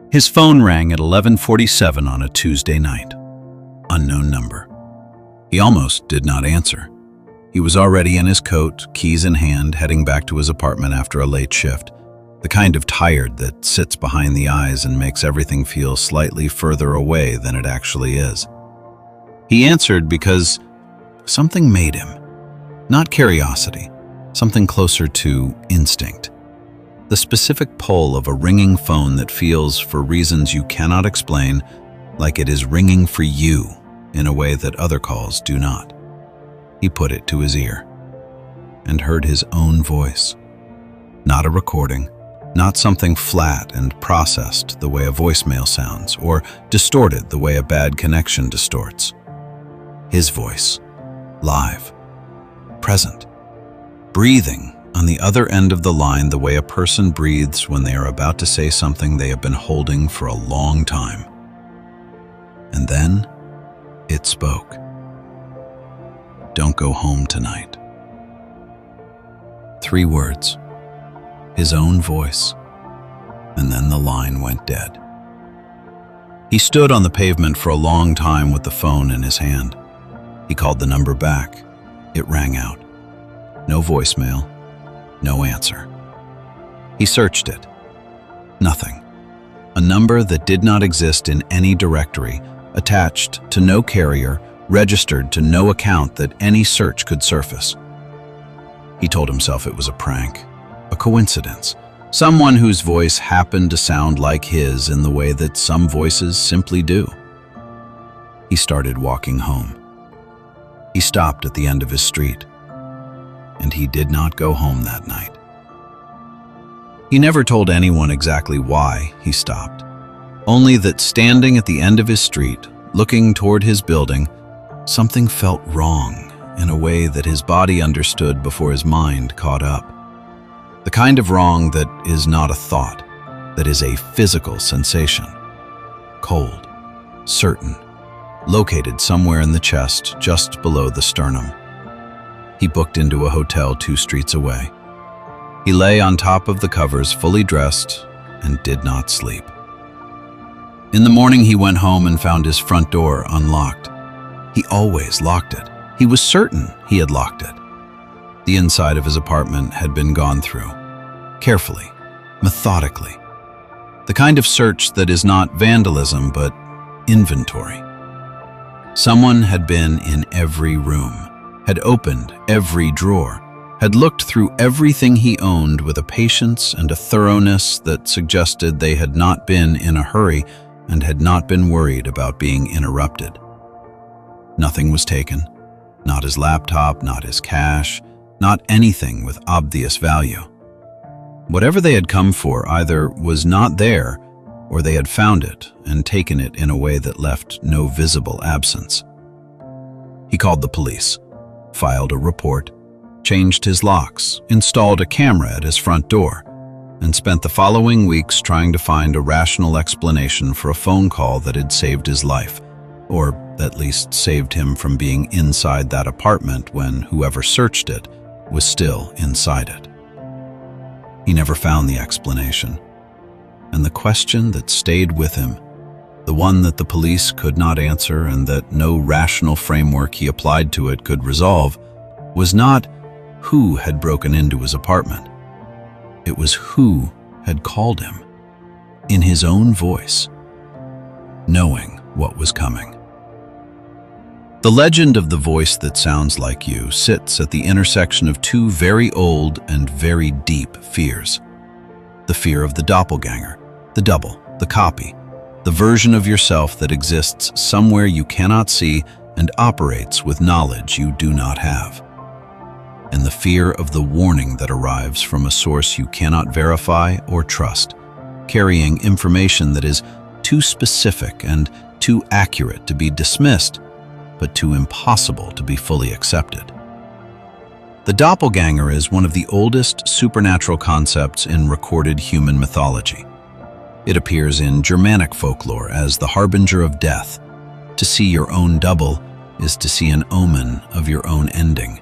His phone rang at 11:47 on a Tuesday night. Unknown number. He almost did not answer. He was already in his coat, keys in hand, heading back to his apartment after a late shift, the kind of tired that sits behind the eyes and makes everything feel slightly further away than it actually is. He answered because something made him. Not curiosity, something closer to instinct. The specific pull of a ringing phone that feels, for reasons you cannot explain, like it is ringing for you in a way that other calls do not. He put it to his ear and heard his own voice. Not a recording, not something flat and processed the way a voicemail sounds, or distorted the way a bad connection distorts. His voice, live, present, breathing on the other end of the line the way a person breathes when they are about to say something they have been holding for a long time. And then it spoke. Don't go home tonight. 3 words, his own voice, and then the line went dead. He stood on the pavement for a long time with the phone in his hand. He called the number back. It rang out. No voicemail, no answer. He searched it. Nothing. A number that did not exist in any directory, attached to no carrier, registered to no account that any search could surface. He told himself it was a prank, a coincidence, someone whose voice happened to sound like his in the way that some voices simply do. He started walking home. He stopped at the end of his street, and he did not go home that night. He never told anyone exactly why he stopped, only that standing at the end of his street, looking toward his building, something felt wrong in a way that his body understood before his mind caught up. The kind of wrong that is not a thought, that is a physical sensation. Cold, certain, located somewhere in the chest just below the sternum. He booked into a hotel 2 streets away. He lay on top of the covers fully dressed and did not sleep. In the morning he went home and found his front door unlocked. He always locked it. He was certain he had locked it. The inside of his apartment had been gone through, carefully, methodically. The kind of search that is not vandalism but inventory. Someone had been in every room, had opened every drawer, had looked through everything he owned with a patience and a thoroughness that suggested they had not been in a hurry and had not been worried about being interrupted. Nothing was taken, not his laptop, not his cash, not anything with obvious value. Whatever they had come for either was not there or they had found it and taken it in a way that left no visible absence. He called the police, filed a report, changed his locks, installed a camera at his front door, and spent the following weeks trying to find a rational explanation for a phone call that had saved his life, or at least saved him from being inside that apartment when whoever searched it was still inside it. He never found the explanation. And the question that stayed with him, the one that the police could not answer and that no rational framework he applied to it could resolve, was not who had broken into his apartment. It was who had called him, in his own voice, knowing what was coming. The legend of the voice that sounds like you sits at the intersection of 2 very old and very deep fears. The fear of the doppelganger, the double, the copy, the version of yourself that exists somewhere you cannot see and operates with knowledge you do not have. And the fear of the warning that arrives from a source you cannot verify or trust, carrying information that is too specific and too accurate to be dismissed, but too impossible to be fully accepted. The doppelganger is one of the oldest supernatural concepts in recorded human mythology. It appears in Germanic folklore as the harbinger of death. To see your own double is to see an omen of your own ending,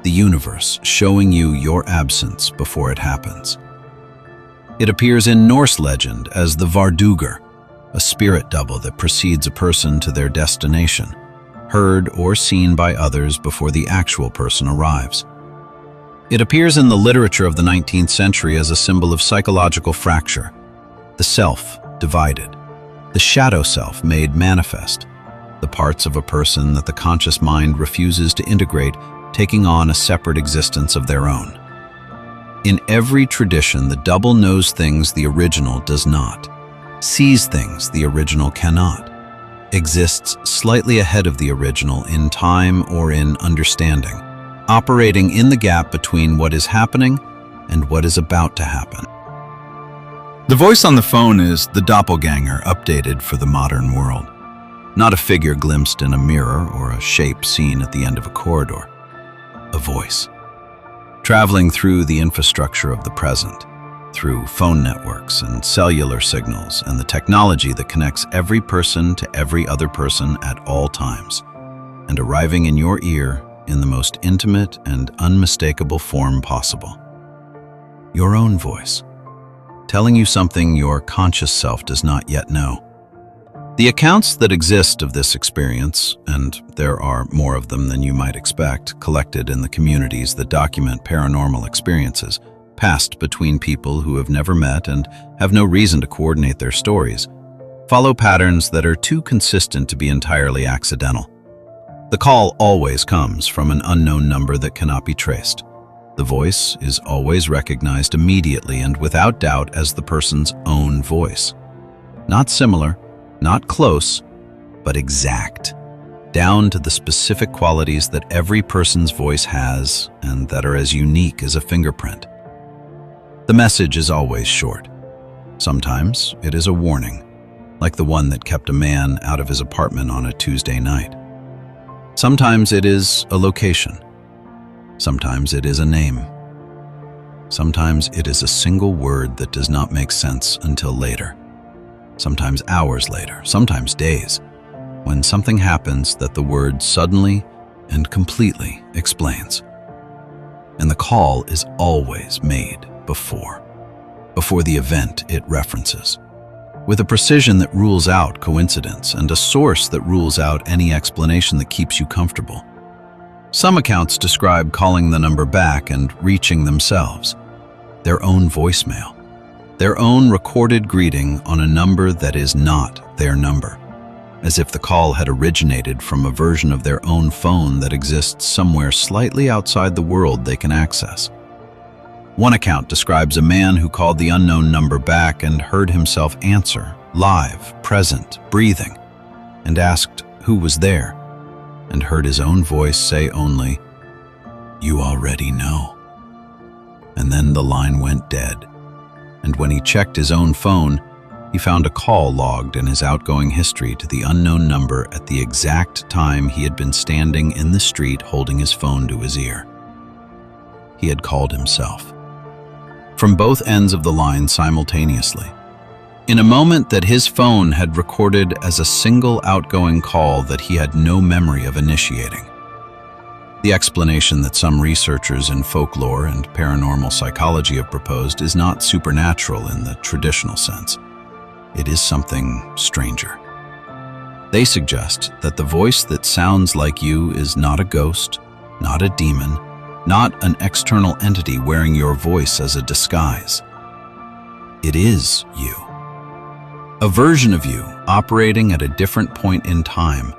the universe showing you your absence before it happens. It appears in Norse legend as the Vardugur, a spirit double that precedes a person to their destination, heard or seen by others before the actual person arrives. It appears in the literature of the 19th century as a symbol of psychological fracture, the self divided, the shadow self made manifest, the parts of a person that the conscious mind refuses to integrate, taking on a separate existence of their own. In every tradition, the double knows things the original does not, sees things the original cannot, exists slightly ahead of the original in time or in understanding, operating in the gap between what is happening and what is about to happen. The voice on the phone is the doppelganger updated for the modern world, not a figure glimpsed in a mirror or a shape seen at the end of a corridor. A voice, traveling through the infrastructure of the present, through phone networks and cellular signals and the technology that connects every person to every other person at all times, and arriving in your ear in the most intimate and unmistakable form possible. Your own voice, telling you something your conscious self does not yet know. The accounts that exist of this experience, and there are more of them than you might expect, collected in the communities that document paranormal experiences, passed between people who have never met and have no reason to coordinate their stories, follow patterns that are too consistent to be entirely accidental. The call always comes from an unknown number that cannot be traced. The voice is always recognized immediately and without doubt as the person's own voice. Not similar, not close, but exact, down to the specific qualities that every person's voice has and that are as unique as a fingerprint. The message is always short. Sometimes it is a warning, like the one that kept a man out of his apartment on a Tuesday night. Sometimes it is a location. Sometimes it is a name. Sometimes it is a single word that does not make sense until later. Sometimes hours later, sometimes days, when something happens that the word suddenly and completely explains. And the call is always made before the event it references, with a precision that rules out coincidence and a source that rules out any explanation that keeps you comfortable. Some accounts describe calling the number back and reaching themselves, their own voicemail, their own recorded greeting on a number that is not their number, as if the call had originated from a version of their own phone that exists somewhere slightly outside the world they can access. One account describes a man who called the unknown number back and heard himself answer, live, present, breathing, and asked who was there, and heard his own voice say only, "You already know." And then the line went dead, and when he checked his own phone, he found a call logged in his outgoing history to the unknown number at the exact time he had been standing in the street holding his phone to his ear. He had called himself, from both ends of the line simultaneously, in a moment that his phone had recorded as a single outgoing call that he had no memory of initiating. The explanation that some researchers in folklore and paranormal psychology have proposed is not supernatural in the traditional sense. It is something stranger. They suggest that the voice that sounds like you is not a ghost, not a demon, not an external entity wearing your voice as a disguise. It is you. A version of you operating at a different point in time,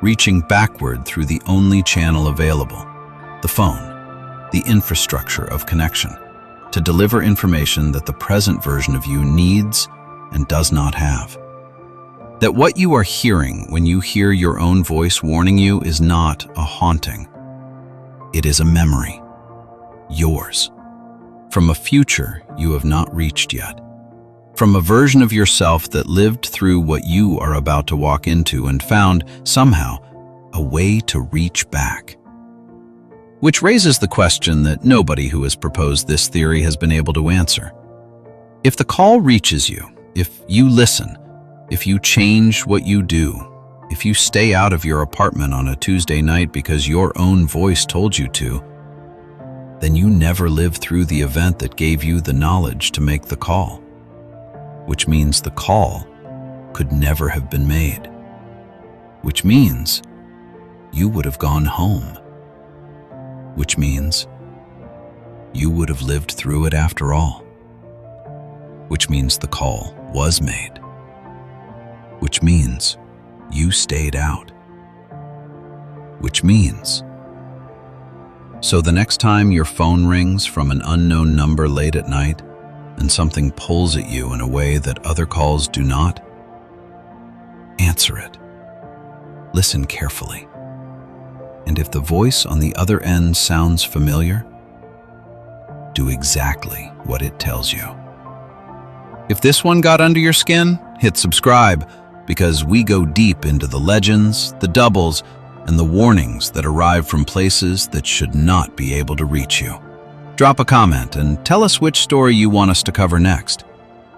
reaching backward through the only channel available, the phone, the infrastructure of connection, to deliver information that the present version of you needs and does not have. That what you are hearing when you hear your own voice warning you is not a haunting. It is a memory, yours, from a future you have not reached yet, from a version of yourself that lived through what you are about to walk into and found, somehow, a way to reach back. Which raises the question that nobody who has proposed this theory has been able to answer. If the call reaches you, if you listen, if you change what you do, if you stay out of your apartment on a Tuesday night because your own voice told you to, then you never lived through the event that gave you the knowledge to make the call. which means the call could never have been made, which means you would have gone home, which means you would have lived through it after all, which means the call was made, which means you stayed out, which means. So the next time your phone rings from an unknown number late at night and something pulls at you in a way that other calls do not, answer it. Listen carefully. And if the voice on the other end sounds familiar, do exactly what it tells you. If this one got under your skin, hit subscribe, because we go deep into the legends, the doubles, and the warnings that arrive from places that should not be able to reach you. Drop a comment and tell us which story you want us to cover next.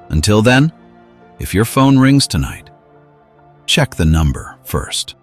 Until then, if your phone rings tonight, check the number first.